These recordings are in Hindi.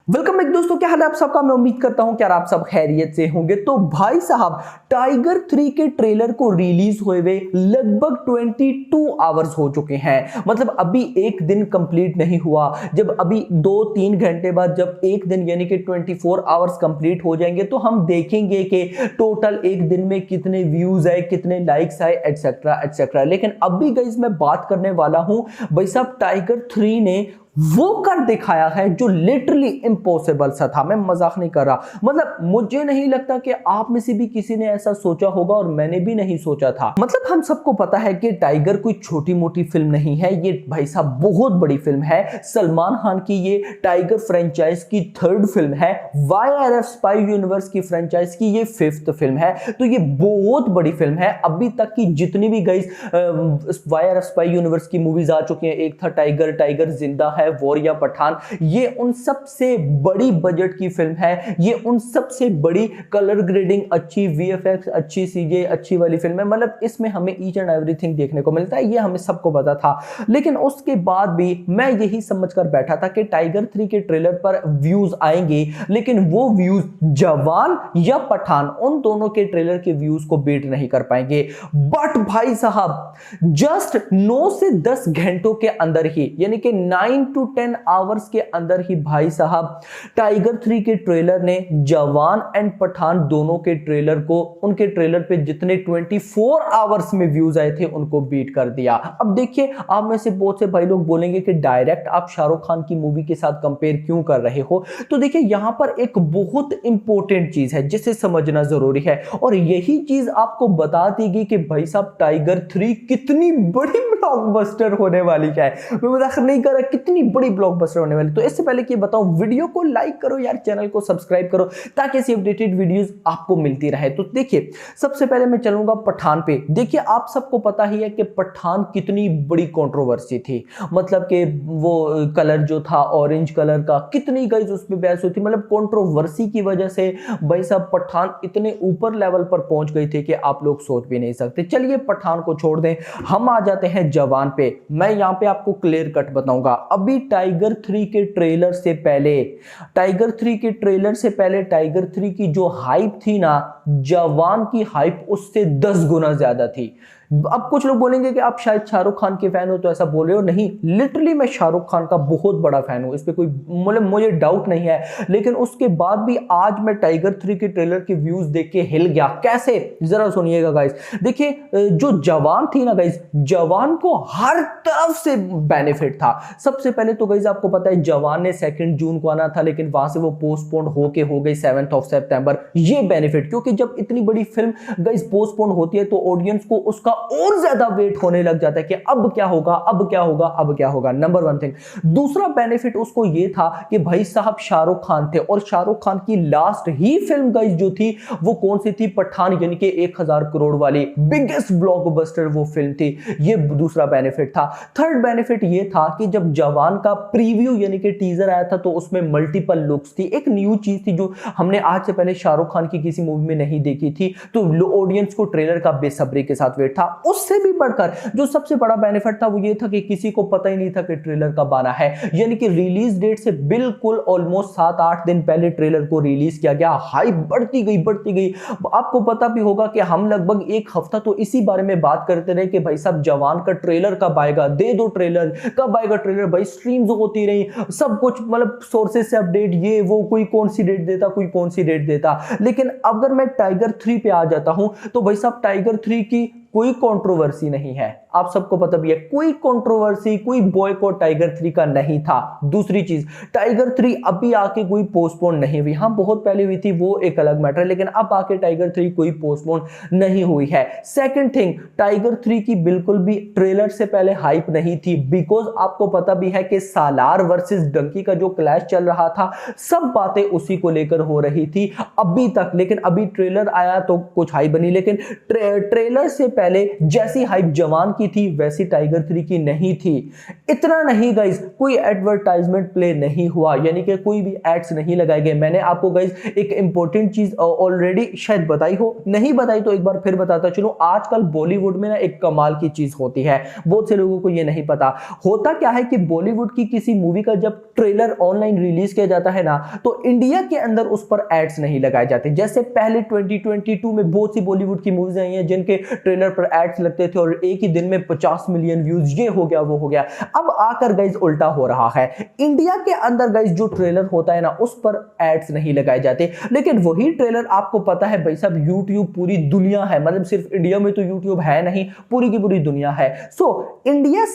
वेलकम बैक दोस्तों, क्या हाल है आप सबका। मैं उम्मीद करता हूं कि आप सब खैरियत से होंगे। तो भाई साहब, टाइगर 3 के ट्रेलर को रिलीज हुए लगभग 22 आवर्स हो चुके हैं। मतलब अभी एक दिन कंप्लीट नहीं हुआ। जब अभी 2-3 घंटे बाद जब एक दिन यानी कि 24 आवर्स कंप्लीट हो जाएंगे तो हम देखेंगे कि टोटल एक दिन में कितने व्यूज आए, कितने लाइक्स आए, एटसेट्रा एटसेट्रा। लेकिन अभी गाइस मैं बात करने वाला हूं भाई साहब, टाइगर 3 ने वो कर दिखाया है जो लिटरली इम्पॉसिबल सा था। मैं मजाक नहीं कर रहा। मतलब मुझे नहीं लगता कि आप में से भी किसी ने ऐसा सोचा होगा और मैंने भी नहीं सोचा था। मतलब हम सबको पता है कि टाइगर कोई छोटी मोटी फिल्म नहीं है। ये भाई साहब बहुत बड़ी फिल्म है। सलमान खान की ये टाइगर फ्रेंचाइज की 3rd फिल्म है। YRF स्पाई यूनिवर्स की फ्रेंचाइज की ये 5th फिल्म है। तो ये बहुत बड़ी फिल्म है। अभी तक की जितनी भी गाइस YRF स्पाई यूनिवर्स की मूवीज आ चुकी हैं, एक था टाइगर, टाइगर जिंदा है, वॉर या पठान, ये उन सबसे बड़ी बजट की फिल्म है। ये उन सबसे बड़ी कलर ग्रेडिंग अच्छी, VFX अच्छी, CGI अच्छी वाली फिल्म है। मतलब इसमें हमें ईच एंड एवरीथिंग देखने को मिलता है, ये हमें सबको पता था। लेकिन उसके बाद भी मैं यही समझकर बैठा था कि टाइगर 3 के ट्रेलर पर व्यूज आएंगे, लेकिन वो व्यूज जवान या पठान उन दोनों के ट्रेलर के व्यूज को बीट नहीं कर पाएंगे। बट भाई साहब, जस्ट 9 से 10 घंटों के अंदर ही यानी कि 9 to 10 आवर्स के अंदर ही भाई साहब टाइगर 3 के ट्रेलर ने जवान एंड पठान दोनों के ट्रेलर को, उनके ट्रेलर पे जितने 24 आवर्स में व्यूज आए थे उनको बीट कर दिया। अब देखिए, आप में से बहुत से भाई लोग बोलेंगे कि डायरेक्ट आप शाहरुख खान की मूवी के साथ कंपेयर क्यों कर रहे हो। तो देखिए, यहां पर एक बहुत इंपॉर्टेंट चीज है जिसे समझना जरूरी है और यही चीज आपको बता देगी कि भाई साहब टाइगर 3 कितनी बड़ी ब्लॉकबस्टर होने वाली है। मैं मजाक नहीं कर रहा, कितनी बड़ी ब्लॉकबस्टर होने वाली। तो इससे पहले कि बताऊं, वीडियो को लाइक करो यार, चैनल को सब्सक्राइब करो ताकि ऐसी अपडेटेड वीडियोस आपको मिलती रहे। तो देखिए, सबसे पहले मैं चलूंगा पठान पे। देखिए, आप सबको पता ही है कि पठान कितनी बड़ी कंट्रोवर्सी थी। मतलब कि वो कलर जो था ऑरेंज कलर का, कितनी गाइस उस पे बहस हुई थी। मतलब कंट्रोवर्सी की वजह से भाई साहब पठान इतने ऊपर लेवल पर पहुंच गई थी कि आप लोग सोच भी नहीं सकते। चलिए पठान को छोड़ दें, हम आ जाते हैं जवान पे। मैं यहां पे आपको क्लियर कट बताऊंगा। अभी टाइगर 3 के ट्रेलर से पहले, टाइगर 3 के ट्रेलर से पहले टाइगर 3 की जो हाइप थी ना, जवान की हाइप उससे 10 गुना ज्यादा थी। अब कुछ लोग बोलेंगे कि आप शायद शाहरुख खान के फैन हो तो ऐसा बोल रहे हो। नहीं, लिटरली मैं शाहरुख खान का बहुत बड़ा फैन हूं, इस पे कोई मतलब मुझे डाउट नहीं है। लेकिन उसके बाद भी आज मैं टाइगर 3 के ट्रेलर के व्यूज देख के हिल गया। कैसे, जरा सुनिएगा गाइस। देखिए, जो जवान थी ना गाइस, जवान को हर तरफ से बेनिफिट था। सबसे पहले तो गाइस आपको पता है जवान ने 2 जून को आना था, लेकिन वहां से वो पोस्टपोन होके हो गई 7 सितंबर। ये बेनिफिट, क्योंकि जब इतनी बड़ी फिल्म गाइस पोस्टपोन होती है तो ऑडियंस को उसका और ज्यादा वेट होने लग जाता है कि अब क्या होगा, अब क्या होगा, अब क्या होगा। Number 1 thing. दूसरा बेनिफिट उसको ये था कि भाई साहब शाहरुख खान थे और शाहरुख खान की लास्ट ही फिल्म गाइस जो थी वो कौन सी थी? पठान, यानी कि 1000 करोड़ वाली बिगेस्ट ब्लॉकबस्टर वो फिल्म थी। ये दूसरा बेनिफिट था। थर्ड बेनिफिट ये था कि जब जवान का प्रीव्यू यानी कि टीजर आया था तो उसमें मल्टीपल लुक्स थी। एक न्यू चीज थी जो हमने आज से पहले शाहरुख खान की किसी मूवी में नहीं देखी थी। तो ऑडियंस को ट्रेलर का बेसब्री के साथ वेट था। उससे भी बढ़कर जो सबसे बड़ा बेनिफिट था वो ये था कि किसी को पता ही नहीं था कि ट्रेलर कब आना है। यानी कि रिलीज डेट से बिल्कुल ऑलमोस्ट 7-8 दिन पहले ट्रेलर को रिलीज किया गया। हाइप बढ़ती गई, बढ़ती गई। आपको पता भी होगा कि हम लगभग एक हफ्ता तो इसी बारे में बात करते रहे कि भाई साहब जवान का ट्रेलर कब आएगा, दे दो ट्रेलर, कब आएगा ट्रेलर। भाई स्ट्रीम्स होती रही, सब कुछ, मतलब सोर्सेज से अपडेट, ये वो, कोई कौन सी डेट देता, कोई कौन सी डेट देता। लेकिन अगर मैं टाइगर 3 पे आ जाता हूं तो भाई साहब टाइगर 3 की कोई कंट्रोवर्सी नहीं है। आप सबको पता भी है, कोई कंट्रोवर्सी, कोई बॉयकॉट टाइगर 3 का नहीं था। दूसरी चीज, टाइगर 3 अभी आके कोई पोस्टपोन नहीं हुई। हाँ, बहुत पहले हुई थी, वो एक अलग मैटर है, लेकिन अब आके टाइगर 3 कोई पोस्टपोन नहीं हुई है। सेकंड थिंग, टाइगर 3 की बिल्कुल भी ट्रेलर से पहले हाइप नहीं थी, बिकॉज आपको पता भी है कि सालार वर्सेस डंकी का जो क्लैश चल रहा था, सब बातें उसी को लेकर हो रही थी अभी तक। लेकिन अभी ट्रेलर आया तो कुछ हाइप बनी, लेकिन ट्रेलर से पहले जैसी हाइप जवान की थी वैसी टाइगर 3 की नहीं थी। इतना नहीं गाइस, कोई एडवर्टाइजमेंट प्ले नहीं हुआ, यानी कि कोई भी एड्स नहीं लगाए गए। मैंने आपको गाइस एक इंपॉर्टेंट चीज ऑलरेडी शायद बताई हो, नहीं बताई तो एक बार फिर बताता चलूं। आजकल बॉलीवुड में ना एक कमाल की चीज होती है, बहुत से लोगों को ये नहीं पता। होता क्या है कि बॉलीवुड की किसी मूवी का जब ट्रेलर ऑनलाइन रिलीज किया जाता है ना, तो इंडिया के अंदर उस पर एड्स नहीं लगाए जाते। जैसे पहले 2022 में बहुत सी बॉलीवुड की मूवीज आई हैं जिनके ट्रेलर पर एड्स लगते थे और एक ही दिन में 50 मिलियन व्यूज, ये हो गया वो हो गया। अब आकर गाइज उल्टा हो रहा है, इंडिया के अंदर गाइज जो ट्रेलर होता है ना उस पर एड्स नहीं लगाए जाते। लेकिन वही ट्रेलर आपको पता है भाई साहब, यूट्यूब पूरी दुनिया है, मतलब सिर्फ इंडिया में तो यूट्यूब है नहीं, पूरी की पूरी दुनिया है। सो इंडिया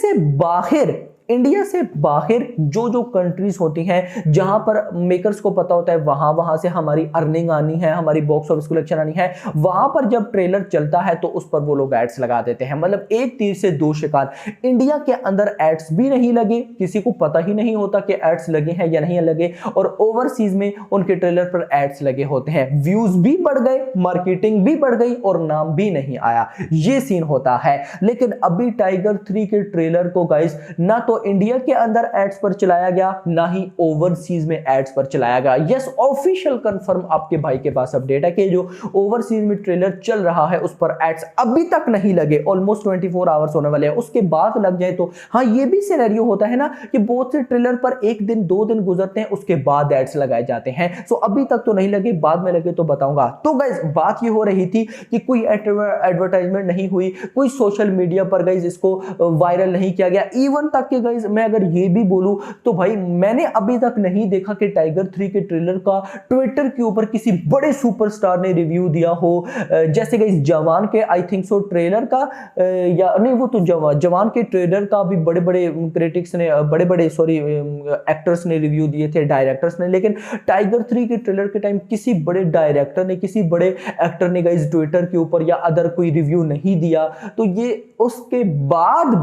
से बाहर जो जो कंट्रीज होती हैं जहां पर मेकर्स को पता होता है वहां से हमारी अर्निंग आनी है, हमारी बॉक्स ऑफिस कलेक्शन आनी है, वहां पर जब ट्रेलर चलता है तो उस पर वो लोग एड्स लगा देते हैं। मतलब एक तीर से दो शिकार, इंडिया के अंदर एड्स भी नहीं लगे, किसी को पता ही नहीं होता कि एड्स लगे हैं या नहीं लगे, और ओवरसीज में उनके ट्रेलर पर एड्स लगे होते हैं। व्यूज भी बढ़ गए, मार्केटिंग भी बढ़ गई और नाम भी नहीं आया, ये सीन होता है। लेकिन अभी टाइगर 3 के ट्रेलर को गाइस ना तो इंडिया के अंदर एड्स पर चलाया गया, ना ही ओवरसीज में एड्स पर चलाया गया। यस, ऑफिशियल कंफर्म आपके भाई के पास अपडेट है कि जो ओवरसीज में ट्रेलर चल रहा है उस पर एड्स अभी तक नहीं लगे। ऑलमोस्ट 24 आवर्स होने वाले हैं, उसके बाद लग जाए तो हाँ, ये भी सिनेरियो होता है ना कि बहुत से ट्रेलर पर एक दिन दो दिन गुजरते हैं उसके बाद एड्स लगाए जाते हैं। सो अभी तक तो नहीं लगे, बाद में लगे तो बताऊंगा। तो गाइस बात ये हो रही थी कि कोई एडवर्टाइजमेंट नहीं हुई, कोई सोशल मीडिया पर गाइस इसको वायरल नहीं किया गया। इवन तक के गाइस मैं अगर ये भी बोलूं तो भाई मैंने अभी तक नहीं देखा कि टाइगर 3 के ट्रेलर का ट्विटर के ऊपर किसी बड़े सुपरस्टार ने रिव्यू दिया हो। जैसे गाइस जवान के आई थिंक सो ट्रेलर का या नहीं, वो तो जवान के ट्रेलर का भी बड़े बड़े क्रिटिक्स ने, बड़े बड़े सॉरी एक्टर्स ने रिव्यू दिए थे, डायरेक्टर्स ने। लेकिन टाइगर 3 के ट्रेलर के टाइम किसी बड़े डायरेक्टर ने, किसी बड़े एक्टर ने गाइस ट्विटर के ऊपर या अदर कोई रिव्यू नहीं दिया। तो ये उसके बाद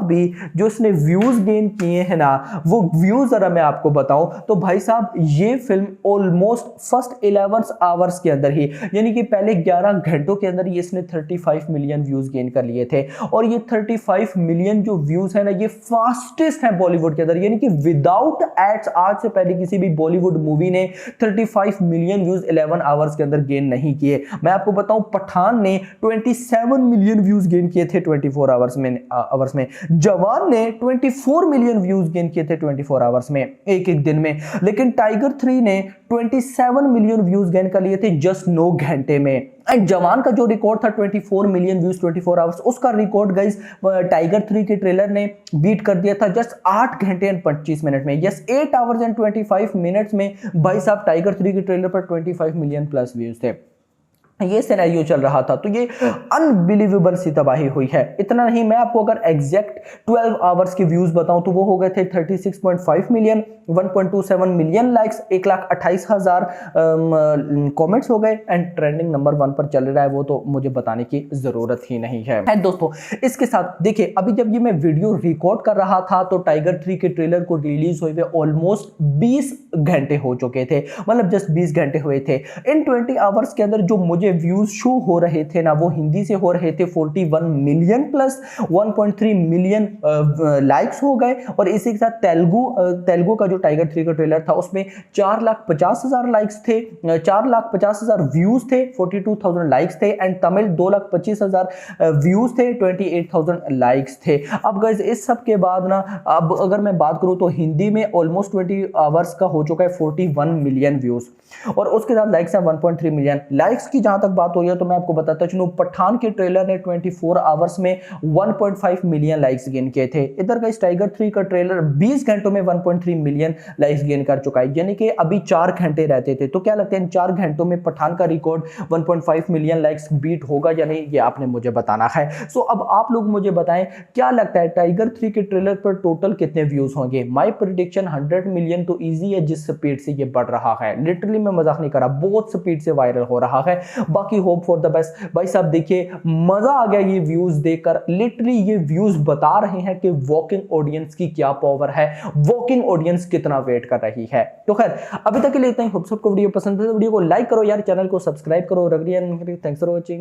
भी जो इसने व्यूज गेन किए हैं ना, वो व्यूज जरा मैं आपको बताऊं तो भाई साहब ये फिल्म ऑलमोस्ट फर्स्ट 11 आवर्स के अंदर ही, यानी कि पहले 11 घंटों के अंदर ये इसने 35 मिलियन व्यूज गेन कर लिए थे। और ये 35 मिलियन जो व्यूज है ना, ये फास्टेस्ट है बॉलीवुड के अंदर, यानी कि विदाउट एड्स आज से पहले किसी भी बॉलीवुड मूवी ने 35 मिलियन व्यूज 11 आवर्स के अंदर गेन नहीं किए। मैं आपको बताऊं पठान ने 27 मिलियन व्यूज गेन किए थे 24 आवर्स में। जवान ने 24 मिलियन व्यूज गेन किए थे 24 आवर्स में, एक दिन में। लेकिन टाइगर 3 ने 27 मिलियन व्यूज गेन कर लिए थे जस्ट 9 घंटे में। एंड जवान का जो रिकॉर्ड था 24 मिलियन व्यूज 24 आवर्स, उसका रिकॉर्ड गाइस टाइगर 3 के ट्रेलर ने बीट कर दिया था जस्ट 8 घंटे एंड 25 मिनट में। यस, 8 आवर्स एंड 25 मिनट्स में भाई साहब टाइगर 3 के ट्रेलर पर 25 मिलियन प्लस व्यूज थे। ये सिनेरियो चल रहा था, तो ये अनबिलीवेबल सी तबाही हुई है। इतना नहीं, मैं आपको अगर एग्जैक्ट 12 आवर्स के व्यूज बताऊं तो वो हो गए थे 36.5 मिलियन, 1.27 मिलियन लाइक्स, 1,28,000 कमेंट्स हो गए एंड ट्रेंडिंग नंबर 1 पर चल रहा है, वो तो मुझे बताने की जरूरत ही नहीं है। दोस्तों इसके साथ देखिए, अभी जब ये मैं वीडियो रिकॉर्ड कर रहा था तो टाइगर 3 के ट्रेलर को रिलीज हुए हुए ऑलमोस्ट 20 घंटे हो चुके थे, मतलब जस्ट 20 घंटे हुए थे। इन 20 आवर्स के अंदर जो मुझे व्यूज शो हो रहे थे ना, वो हिंदी से हो रहे थे 41 मिलियन प्लस, 1.3 मिलियन लाइक्स हो गए। और इसी के साथ तेलुगु का जो टाइगर 3 का ट्रेलर था उसमें 4,50,000 लाइक्स थे, 4,50,000 व्यूज थे, 42,000 लाइक्स थे। एंड तमिल 2,25,000 व्यूज थे, 28,000 लाइक्स थे। अब गाइस इस सब के बाद ना, अब अगर मैं बात करूं तो हिंदी में ऑलमोस्ट 20 आवर्स का हो चुका है 41 मिलियन व्यूज, और उसके साथ लाइक्स है 1.3 मिलियन। लाइक्स की जहां तक बात हो रही है तो मैं आपको बताता चलूं, पठान के ट्रेलर ने 24 आवर्स में 1.5 मिलियन लाइक्स गेन किए थे। इधर का इस टाइगर 3 का ट्रेलर 20 घंटों में 1.3 मिलियन लाइक्स गेन कर चुका है, यानी कि अभी 4 घंटे रहते थे। तो क्या लगता है इन 4 घंटों में पठान का रिकॉर्ड 1.5 मिलियन लाइक्स बीट होगा या नहीं, ये आपने मुझे बताना है। सो अब आप लोग मुझे बताएं क्या लगता है टाइगर 3 के ट्रेलर पर टोटल कितने व्यूज होंगे। माई प्रेडिक्शन 100 मिलियन तो ईजी है, जिस स्पीड से ये बढ़ रहा है, लिटरली मैं मजाक नहीं कर रहा, बहुत स्पीड से वायरल हो रहा है। बाकी होप फॉर द बेस्ट। भाई साहब देखिए, मजा आ गया ये व्यूज देखकर, लिटरली ये व्यूज बता रहे हैं कि वॉकिंग ऑडियंस की क्या पावर है, वॉकिंग ऑडियंस कितना वेट कर रही है। तो खैर अभी तक के लिए इतना ही। होप सबको वीडियो पसंद है तो वीडियो को लाइक करो यार, चैनल को सब्सक्राइब करो। Thanks for watching.